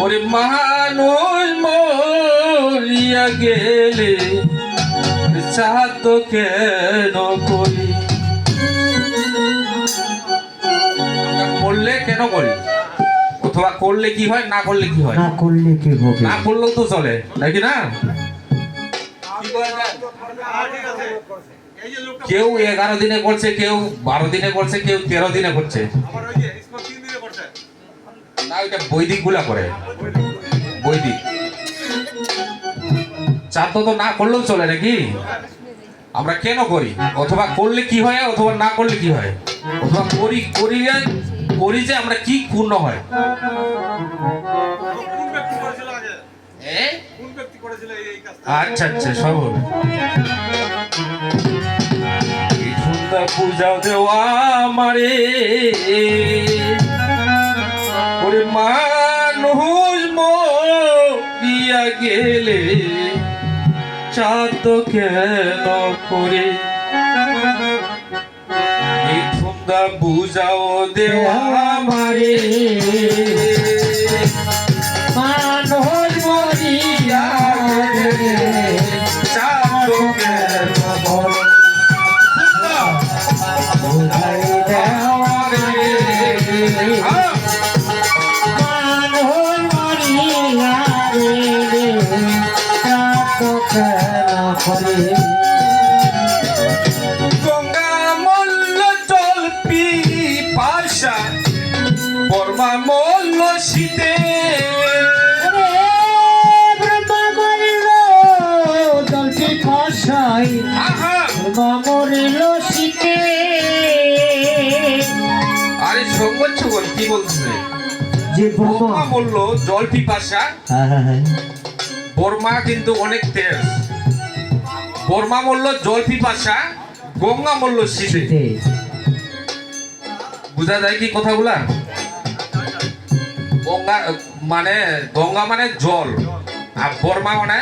ওরে মানুষ মরিয়া গেলে সাত কেন করি করলে কেন করি অথবা করলে কি হয় না করলে কি হয় না করলে কি হবে না করলেও তো চলে নাকি না কেউ 11 দিনে করছে কেউ 12 দিনে করছে কেউ 13 দিনে করছে না এটা বৈদিক গুলা করে বৈদিক চাঁদ তো না করলেও চলে নাকি আমরা কেন করি অথবা করলে কি হয় অথবা না করলে কি হয় অথবা করি যে আমরা কি পূর্ণ হয় আচ্ছা আচ্ছা সব হবে পূজা দেওয়া আমারে ওরে মানুষ মরিয়া গেলে চাঁদ কেন করে তোমরা বুঝাও দেওয়া আমারে মানুষ মরিয়া গেলে চাঁদ কেন করে বুঝাই দেওয়া রে মানুষ মরিয়া গেলে চাঁদ কেন করে গঙ্গা মল্ল জলপি পাশা বর্মা মল্ল শীতে ব্রহ্মা মরিল জলপি পাশাই ব্রহ্মা মরিল শীতে আরে সঙ্গচ্ছ কি বলছে যে বর্মা মল্ল জল পিপাসা বর্মা কিন্তু অনেক তেজ বর্মা মল্ল জল পিপাসা গঙ্গা মল্ল শীতে বুঝা যায় কি কথাগুলা গঙ্গা মানে জল আর বর্মা মানে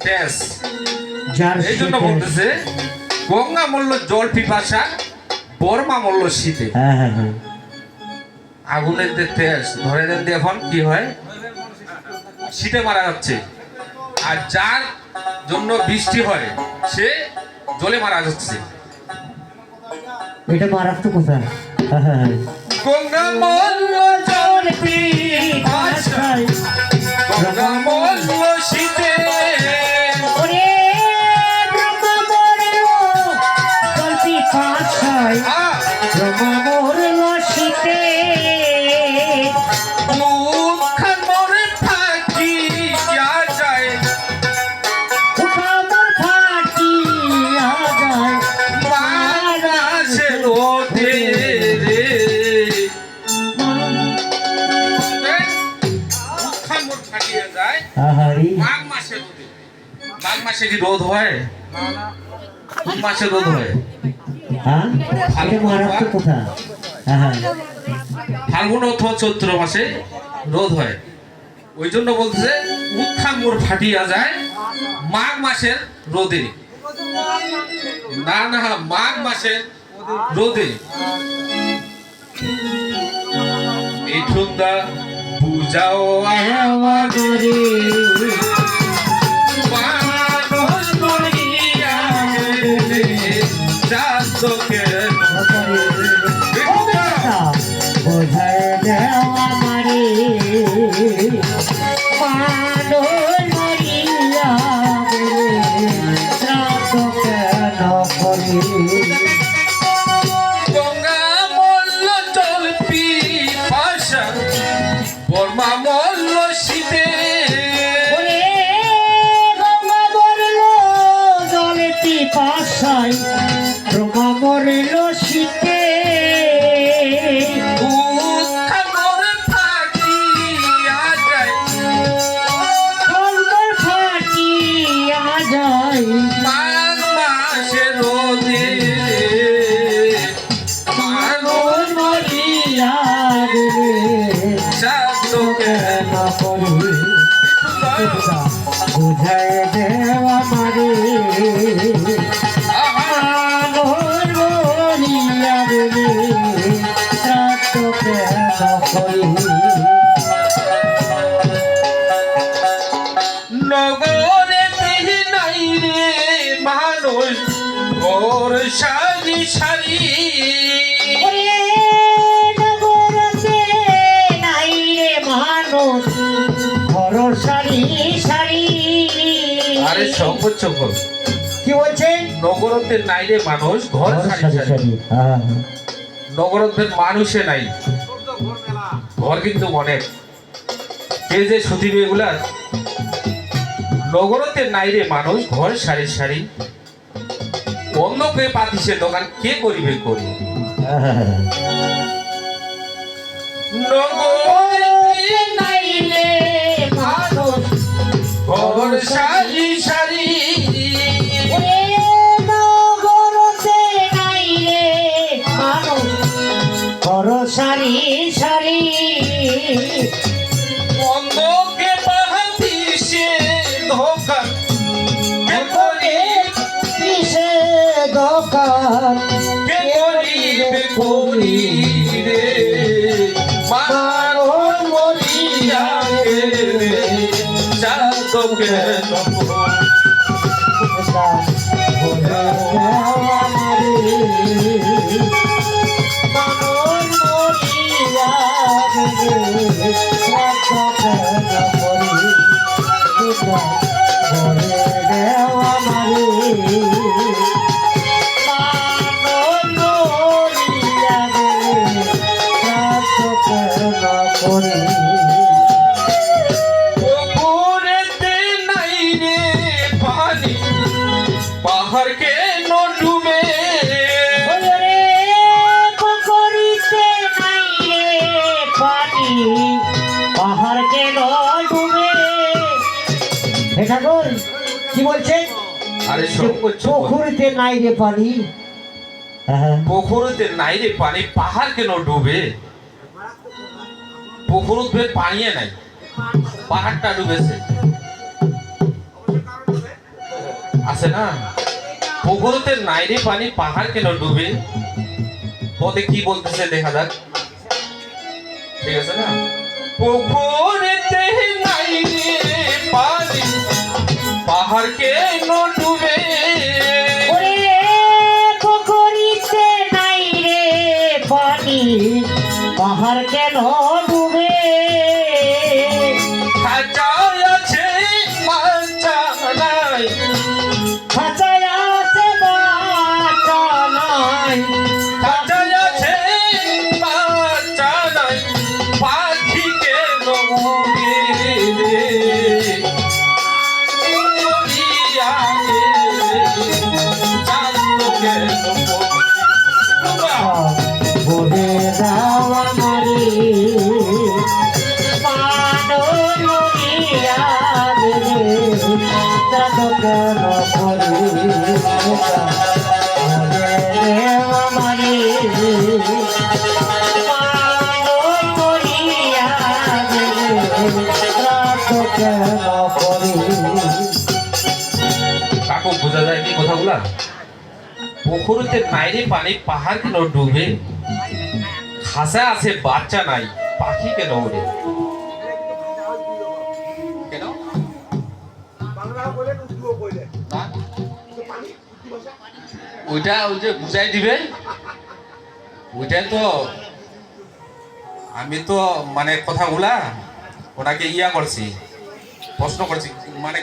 তেজ এই জন্য বলতেছে গঙ্গা মল্ল জল পিপাসা বর্মা মল্ল শীতে আগুনের যে তেজ ধরে দেন দিয়ে এখন কি হয় শীতে মারা যাচ্ছে আর যার জন্য বৃষ্টি হয় সে জলে মারা যাচ্ছে এটা মারাত্মক কথা গঙ্গা মল্ল জল পিপাসায় গঙ্গা মল্ল শীতে ওরে ব্রহ্মা মরিল জলপি পাশায় ব্রহ্মা মরিল শীতে মুখখান মরে থাকি যায় উঠাবার ফাটিয়া যায় মারাসে রোদে রে মুখখান মোর ফাটিয়ে যায় আহারি মাঘ মাসে রোদে মাঘ মাসে কি রোদ হয় কোন মাসে রোদ হয় হ্যাঁ এটা মারাত্মক কথা ফাল্গুন অথবা চৈত্র মাসে রোদ হয় ওই জন্য বলতেছে উৎখান মোর ফাটিয়া যায় মাঘ মাসের রোদে না না মাঘ মাসের রোদে মিঠুনদা বুঝাও আমারে মানুষ মরিয়া গেলে চাঁদ কেন বোঝায় দেওয়া মারে মানুষ মরিয়া গেলে শ্রাদ্ধ কেন করে গঙ্গা মল্ল জল পিপাসা বর্মা মল্ল শীতে ওরে গঙ্গা মরিল জলে পিপাসায় ব্রহ্মা মরিল শীতে বুঝায় দেওয়া মারে আমার বলিয়া রে করি নগরেতে নাই রে মানুষ ঘর সারি সারি ওরে নগরতে নাই রে মানুষ ঘর সারি সারি আরে সংকোচ কি বলছেন নগরতে নাই রে মানুষ ঘর সারি সারি হ্যাঁ নগরতে মানুষে নাই ঘর কিন্তু অনেক এই যে সতী এগুলা নগরতে নাই রে মানুষ ঘর সারি সারি অন্য কে পাতিছে দোকান কে করিবে করি নগরতে নাই রে মানুষ ঘর সারি সারি ওরে নগরতে নাই রে মানুষ ঘর সারি সারি অন্ধকে পাতিছে দোকান কে করি কিসে দোকান কে করিবে করি রে মানব মরিয়া গেলে চাঁদকে পুকুরেতে নাই রে পানি পাহাড় কেন ডুবে পাহাড় কেন ডুবে ঠাকুর কি বলছেন আরে সংকোচ পুকুরিতে নাই রে পানি পুকুরেতে নাই রে পানি পাহাড় কেন ডুবে পুকুরে পানিয়ে নাই পাহাড়টা ডুবেছে আছে না পুকুরেতে নাই রে পানি পাহাড় কেন ডুবে ওতে কি বলতেছে দেখা যাক ঠিক আছে না পুকুরেতে নাই রে পানি পাহাড় কেন ডুবে ওরে পুকুরিতে নাই রে পানি পাহাড় কেন ডুবে খাঁচায় আছে বাচ্চা নাই খাঁচায় আছে বাচ্চা নাই খাঁচায় আছে বাচ্চা নাই পাখি কেন উড়ে রে উড়িয়া গেলে চাঁদ কেন বলে দাও আমারে পানরিয়া গেলে চাঁদ কেন করে বলে দেও আমারে পানরিয়া গেলে চাঁদ কেন করে কাকু বোঝা যায় কি কথাগুলা পুকুরেতে নাইরে পানি পাহাড় কেন ডুবে খাসা আছে বাচ্চা নাই পাখি কেন ওড়ে কেন না? ওইটা ওই যে বুঝাই দিবে ওইটাই তো আমি তো মানে কথাগুলা ওনাকে ইয়া করছি প্রশ্ন করছি মানে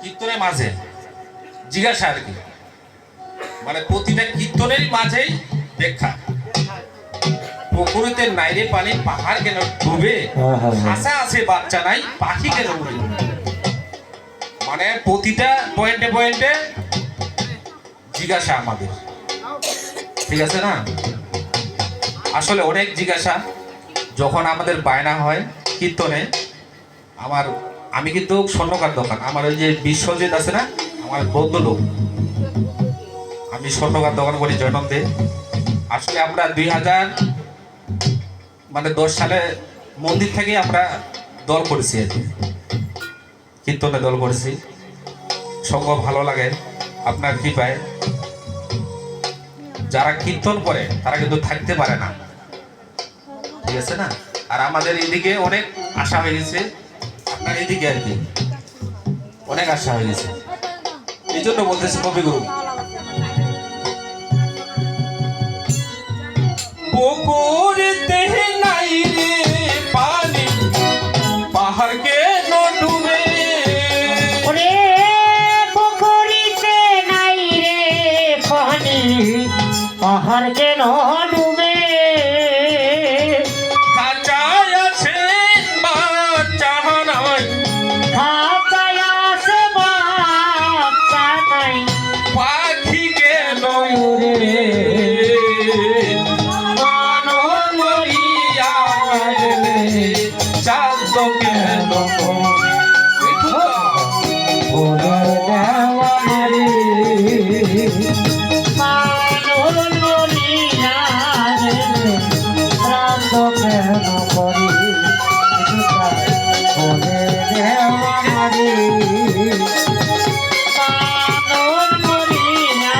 কীর্তনের মাঝে জিজ্ঞাসা আর কি মানে প্রতিটা কীর্তনের মাঝেই ব্যাখ্যা পুকুরেতে নাইরে পানি পাহাড় কেন ডুবে ভাষা আছে বাচ্চা নাই পাখি কেন উড়ে মানে প্রতিটা পয়েন্টে পয়েন্টে জিজ্ঞাসা আমাদের ঠিক আছে না আসলে অনেক জিজ্ঞাসা যখন আমাদের বায়না হয় কীর্তনে আমি কিন্তু স্বর্ণকার দোকান আমার ওই যে বিশ্বজিৎ আছে না আমার বৌদ্ধ লোক আমি স্বর্ণকার দোকান করি জয়নন্দে আসলে আমরা 2010 সালে মন্দির থেকে আমরা দল করেছি আর কি কীর্তনে দল করেছি সঙ্গ ভালো লাগে আপনার কি পায় যারা কীর্তন করে তারা কিন্তু থাকতে পারে না ঠিক আছে না? আর আমাদের এদিকে অনেক আশা হয়ে গেছে, আপনার এদিকে আর কি অনেক আশা হয়ে গেছে, এই জন্য বলতেছি কবিগুরু। পুকুরেতে নাই রে পানি, পাহাড় কেন ডুবে? ওরে পুকুরিতে নাই রে পানি, পাহাড় কেন ডুবে? খাঁচায় আছে বাচ্চা নাই, খাতায় আছে বাচ্চা নাই, পাখি কেন উড়ে মানব মরিয়া গেলে চাঁদ কেন ওরে দেওয়া রে মানুষ মরিয়া গেলে রাত কেন করি? ওরে দেওয়া রে মানুষ মরিয়া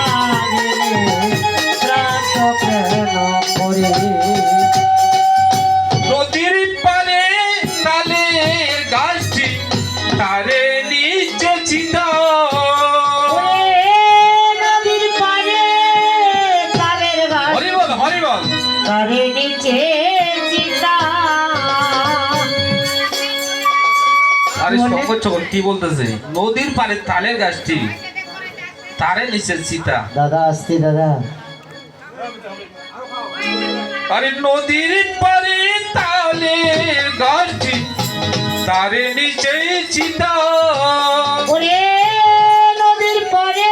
গেলে রাত কেন করি? নদীর পারে তালের গাছটি, তারে নিচে চিতা, নদীর পাড়ে তালের গাছ, হরিবল হরিবল। তারে নিচে চিতা। আরে সকল কি বলতেছে? নদীর পারে তালের গাছটি, তারে নিচে চিতা। দাদা আসছি দাদা। আরে নদীর পারে তালের গাছটি, তারে নিচে চিতা। ওরে নদীর পাড়ে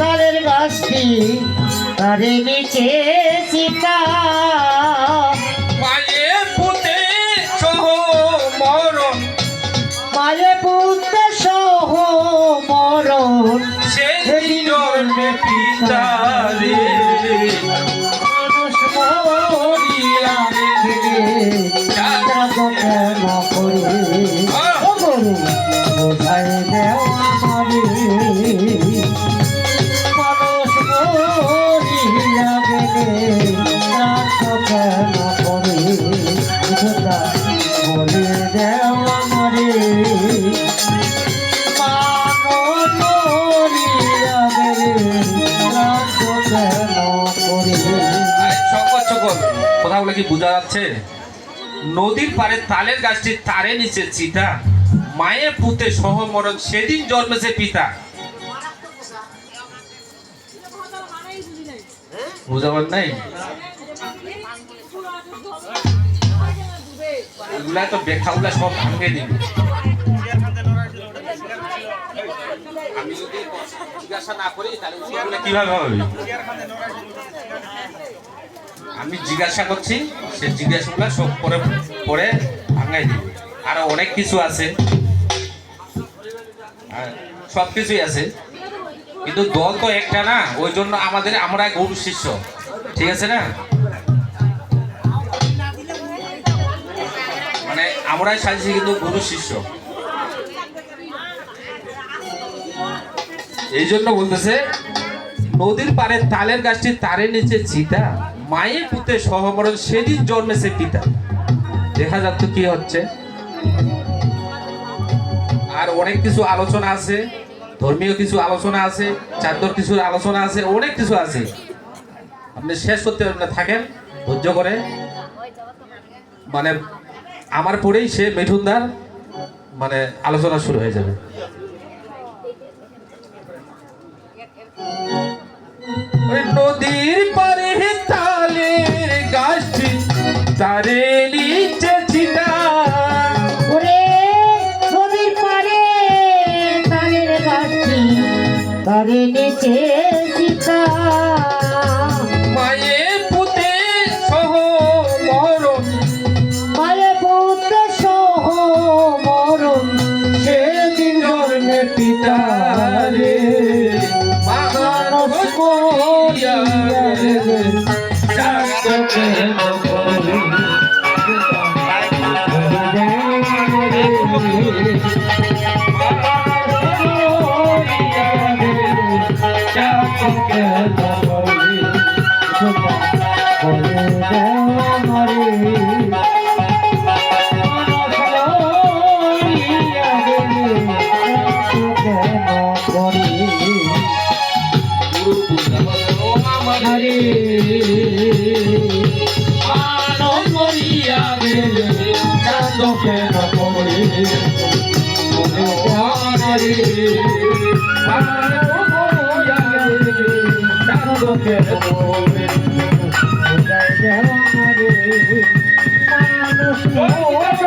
তালের গাছটি, তারে নিচে চিতা। মায়ে পুতে সহ মরণ, মায়ে পুত্র সহ মরণ, সেই জন্মে পিতা রে মানুষ মরিয়া গেলে রাত কেন করি? ও গরু বোঝাই দেওয়া মারি, মানুষ মরিয়া গেলে রাত কেন করি? খোদা বলে দেওয়া মারি, মানুষ মরিয়া গেলে রাত কেন করি? আরে সকল কথাগুলো কি বোঝা যাচ্ছে? নদীর পারে তালের গাছটি, তারে নিচে চিতা। মায়ে পুতে সহ মরণ, সেদিন জন্মেছে পিতা। বুঝাবার নাই? এগুলা তো বেখাগুলা সব ভাঙে দিবে। আমি যদি জিজ্ঞাসা না করি তাহলে সেগুলা কিভাবে হবে? আমি জিজ্ঞাসা করছি, সে জিজ্ঞাসাগুলা সব পরে পরে ভাঙাই দিবে। আরো অনেক কিছু আছে, সব কিছুই আছে, কিন্তু দল তো একটা না, ওই জন্য আমরা গুরু শিষ্য, ঠিক আছে না? মানে আমরাই সাজছি কিন্তু গুরু শিষ্য। এই জন্য বলতেছে নদীর পারে তালের গাছটি, তারে নিচে চিতা। মায়ের পুতে সহমরণ, সেদিন জন্মেছে পিতা। দেখা যাচ্ছে কি হচ্ছে। আর অনেক কিছু আলোচনা আছে, ধর্মীয় কিছু আলোচনা আছে, চাঁদর কিছু আলোচনা আছে, অনেক কিছু আছে। আপনি শেষ করতে পারবেন না, থাকেন ধৈর্য করে। মানে আমার পরেই সে মিঠুনদার মানে আলোচনা শুরু হয়ে যাবে। ওই নদীর পারে তালের গাছটি, তারে নিচে চিতা। ওরে নদীর পাড়ে তালের গাছটি, তারে নিচে চিতা। মায়ে পুতে সহ মরণ, মায়ে পুত্র সহ মরণ, সেদিন জন্মে পিতা রে। মানুষ মরিয়া গেলে চাঁদ কেন করি? আরে আনন্দ করিয়া গেলে চাঁদ কেন পড়ে আরে চাঁদ কেন পড়ে মানুষ